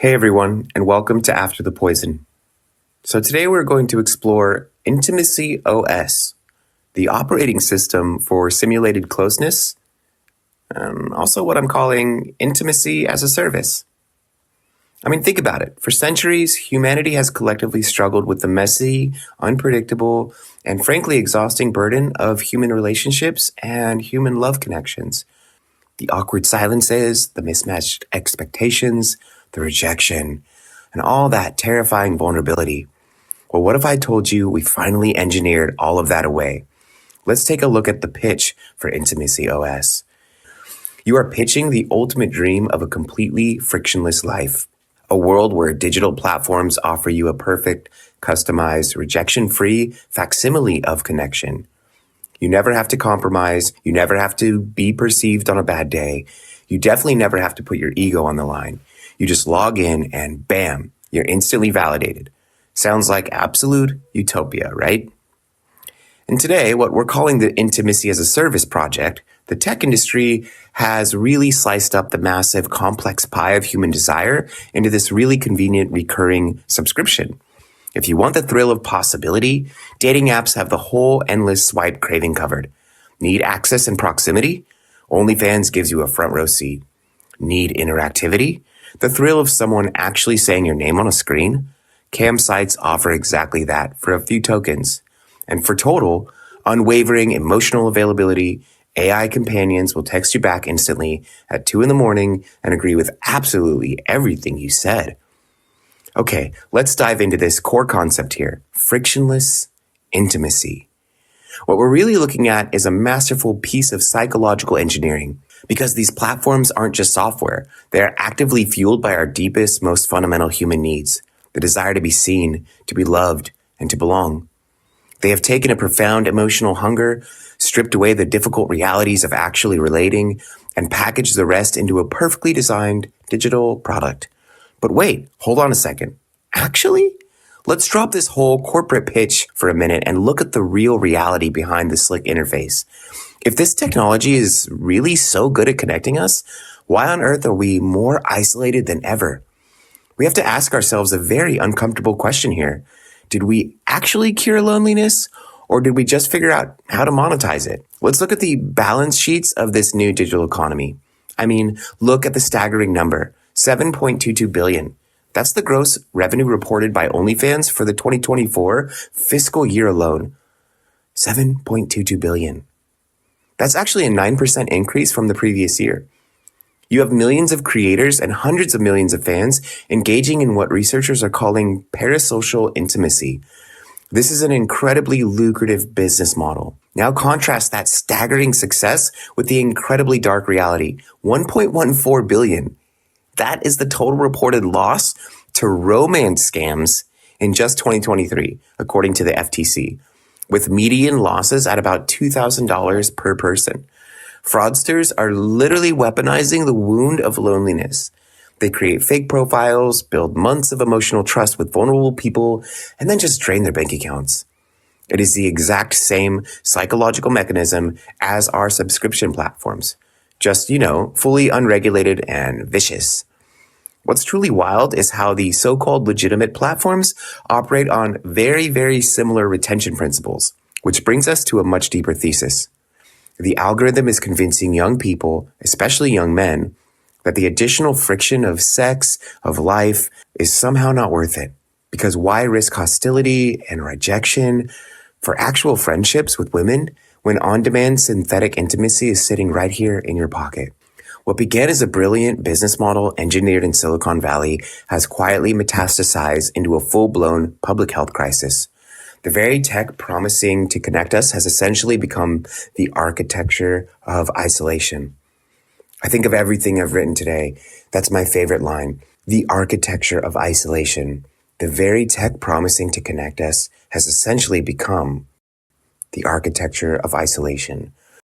Hey everyone, and welcome to After the Poison. So today we're going to explore Intimacy OS, the operating system for simulated closeness, and also what I'm calling intimacy as a service. Think about it. For centuries, humanity has collectively struggled with the messy, unpredictable, and frankly exhausting burden of human relationships and human love connections. The awkward silences, the mismatched expectations, the rejection, and all that terrifying vulnerability. Well, what if I told you we finally engineered all of that away? Let's take a look at the pitch for Intimacy OS. You are pitching the ultimate dream of a completely frictionless life, a world where digital platforms offer you a perfect, customized, rejection-free facsimile of connection. You never have to compromise. You never have to be perceived on a bad day. You definitely never have to put your ego on the line. You just log in and bam, you're instantly validated. Sounds like absolute utopia, right? And today, what we're calling the Intimacy as a Service project, the tech industry has really sliced up the massive complex pie of human desire into this really convenient recurring subscription. If you want the thrill of possibility, dating apps have the whole endless swipe craving covered. Need access and proximity? OnlyFans gives you a front row seat. Need interactivity? The thrill of someone actually saying your name on a screen? Cam sites offer exactly that for a few tokens. And for total, unwavering emotional availability, AI companions will text you back instantly at 2 a.m. and agree with absolutely everything you said. Okay, let's dive into this core concept here, frictionless intimacy. What we're really looking at is a masterful piece of psychological engineering, because these platforms aren't just software. They are actively fueled by our deepest, most fundamental human needs, the desire to be seen, to be loved, and to belong. They have taken a profound emotional hunger, stripped away the difficult realities of actually relating, and packaged the rest into a perfectly designed digital product. But wait, hold on a second. Actually? Let's drop this whole corporate pitch for a minute and look at the real reality behind the slick interface. If this technology is really so good at connecting us, why on earth are we more isolated than ever? We have to ask ourselves a very uncomfortable question here. Did we actually cure loneliness, or did we just figure out how to monetize it? Let's look at the balance sheets of this new digital economy. Look at the staggering number, $7.22 billion. That's the gross revenue reported by OnlyFans for the 2024 fiscal year alone. $7.22 billion. That's actually a 9% increase from the previous year. You have millions of creators and hundreds of millions of fans engaging in what researchers are calling parasocial intimacy. This is an incredibly lucrative business model. Now contrast that staggering success with the incredibly dark reality, $1.14 billion. That is the total reported loss to romance scams in just 2023, according to the FTC, with median losses at about $2,000 per person. Fraudsters are literally weaponizing the wound of loneliness. They create fake profiles, build months of emotional trust with vulnerable people, and then just drain their bank accounts. It is the exact same psychological mechanism as our subscription platforms, just, fully unregulated and vicious. What's truly wild is how the so-called legitimate platforms operate on very, very similar retention principles, which brings us to a much deeper thesis. The algorithm is convincing young people, especially young men, that the additional friction of sex, of life, is somehow not worth it. Because why risk hostility and rejection for actual friendships with women when on-demand synthetic intimacy is sitting right here in your pocket? What began as a brilliant business model engineered in Silicon Valley has quietly metastasized into a full-blown public health crisis. The very tech promising to connect us has essentially become the architecture of isolation. I think of everything I've written today. That's my favorite line. The architecture of isolation. The very tech promising to connect us has essentially become the architecture of isolation.